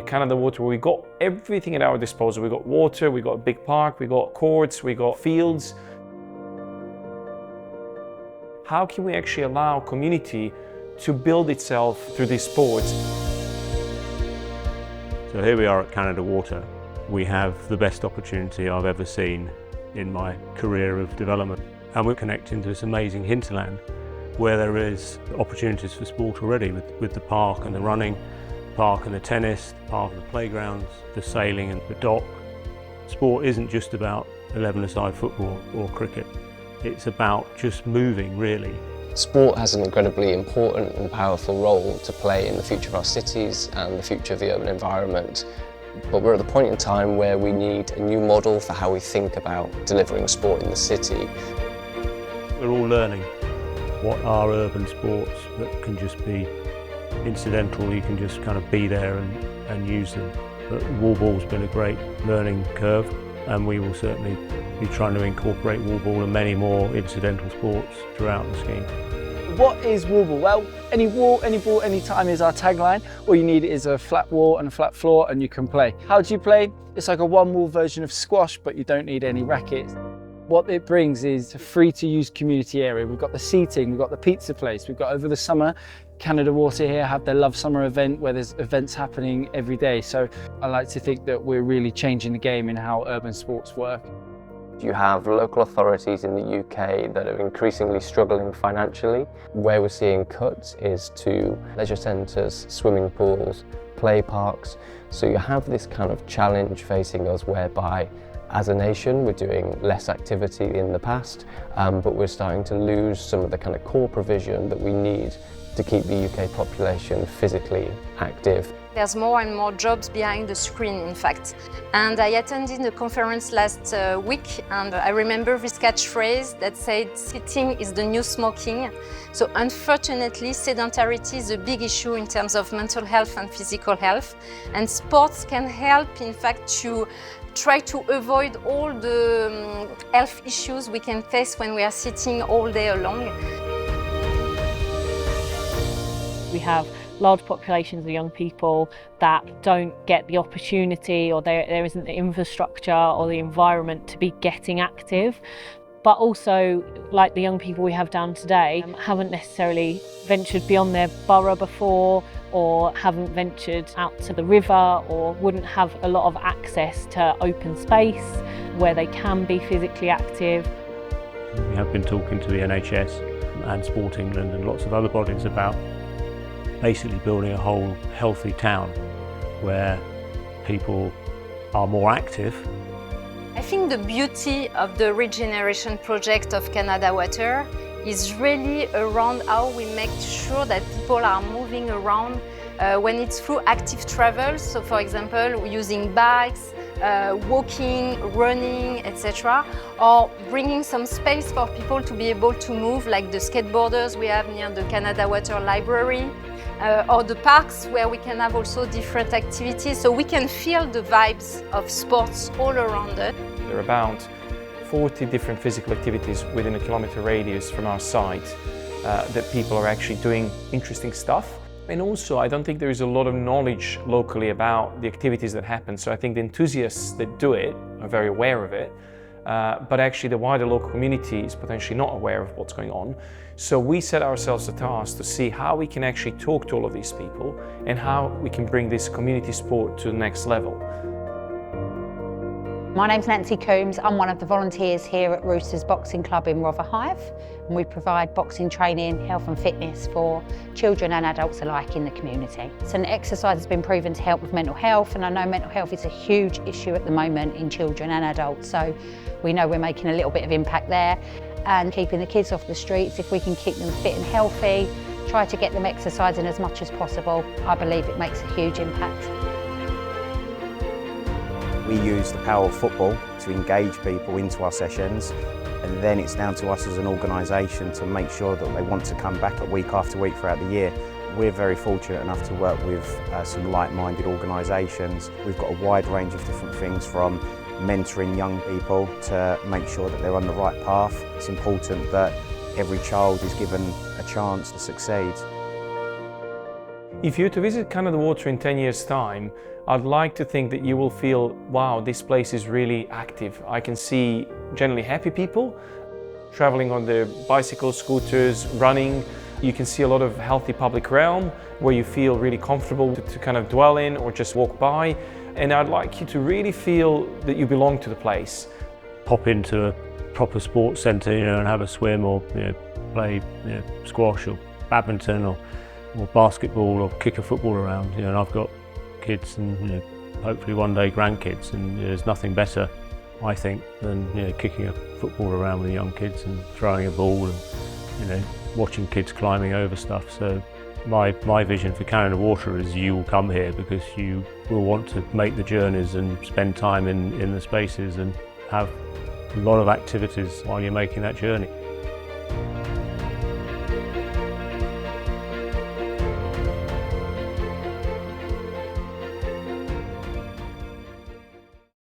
at Canada Water, we got everything at our disposal. We got water, we got a big park, we got courts, we got fields. How can we actually allow community to build itself through these sports? So here we are at Canada Water. We have the best opportunity I've ever seen in my career of development. And we're connecting to this amazing hinterland where there is opportunities for sport already with the park and the running, park and the tennis, park and the playgrounds, the sailing and the dock. Sport isn't just about 11-a-side football or cricket. It's about just moving, really. Sport has an incredibly important and powerful role to play in the future of our cities and the future of the urban environment. But we're at the point in time where we need a new model for how we think about delivering sport in the city. We're all learning what are urban sports that can just be incidental, you can just kind of be there and use them. But wall ball's been a great learning curve, and we will certainly be trying to incorporate wall ball and many more incidental sports throughout the scheme. What is wall ball? Well, any wall, any ball, any time is our tagline. All you need is a flat wall and a flat floor and you can play. How do you play? It's like a one wall version of squash, but you don't need any rackets. What it brings is a free to use community area. We've got the seating, we've got the pizza place, we've got over the summer, Canada Water here have their Love Summer event where there's events happening every day. So I like to think that we're really changing the game in how urban sports work. You have local authorities in the UK that are increasingly struggling financially. Where we're seeing cuts is to leisure centres, swimming pools, play parks. So you have this kind of challenge facing us whereby as a nation we're doing less activity in the past, but we're starting to lose some of the kind of core provision that we need to keep the UK population physically active. There's more and more jobs behind the screen, in fact. And I attended a conference last week, and I remember this catchphrase that said, "Sitting is the new smoking." So unfortunately, sedentarity is a big issue in terms of mental health and physical health. And sports can help, in fact, to try to avoid all the health issues we can face when we are sitting all day long. We have large populations of young people that don't get the opportunity, or there isn't the infrastructure or the environment to be getting active. But also, like the young people we have down today, haven't necessarily ventured beyond their borough before, or haven't ventured out to the river, or wouldn't have a lot of access to open space where they can be physically active. We have been talking to the NHS and Sport England and lots of other bodies about basically building a whole healthy town where people are more active. I think the beauty of the regeneration project of Canada Water is really around how we make sure that people are moving around when it's through active travel. So for example, using bikes, walking, running, etc. Or bringing some space for people to be able to move, like the skateboarders we have near the Canada Water Library, or the parks where we can have also different activities, so we can feel the vibes of sports all around us. There are about 40 different physical activities within a kilometre radius from our site that people are actually doing interesting stuff. And also, I don't think there is a lot of knowledge locally about the activities that happen. So I think the enthusiasts that do it are very aware of it, but actually the wider local community is potentially not aware of what's going on. So we set ourselves a task to see how we can actually talk to all of these people and how we can bring this community sport to the next level. My name's Nancy Coombs. I'm one of the volunteers here at Roosters Boxing Club in Rotherhithe, and we provide boxing training, health and fitness for children and adults alike in the community. So exercise has been proven to help with mental health, and I know mental health is a huge issue at the moment in children and adults, so we know we're making a little bit of impact there. And keeping the kids off the streets, if we can keep them fit and healthy, try to get them exercising as much as possible, I believe it makes a huge impact. We use the power of football to engage people into our sessions, and then it's down to us as an organisation to make sure that they want to come back week after week throughout the year. We're very fortunate enough to work with some like-minded organisations. We've got a wide range of different things, from mentoring young people to make sure that they're on the right path. It's important that every child is given a chance to succeed. If you're to visit Canada Water in 10 years' time, I'd like to think that you will feel, wow, this place is really active. I can see generally happy people traveling on their bicycles, scooters, running. You can see a lot of healthy public realm where you feel really comfortable to kind of dwell in or just walk by. And I'd like you to really feel that you belong to the place. Pop into a proper sports centre, and have a swim or play squash or badminton or basketball or kick a football around. And I've got kids and hopefully one day grandkids, and there's nothing better, I think, than kicking a football around with young kids and throwing a ball and watching kids climbing over stuff. So my vision for Canada Water is you will come here because you will want to make the journeys and spend time in the spaces and have a lot of activities while you're making that journey.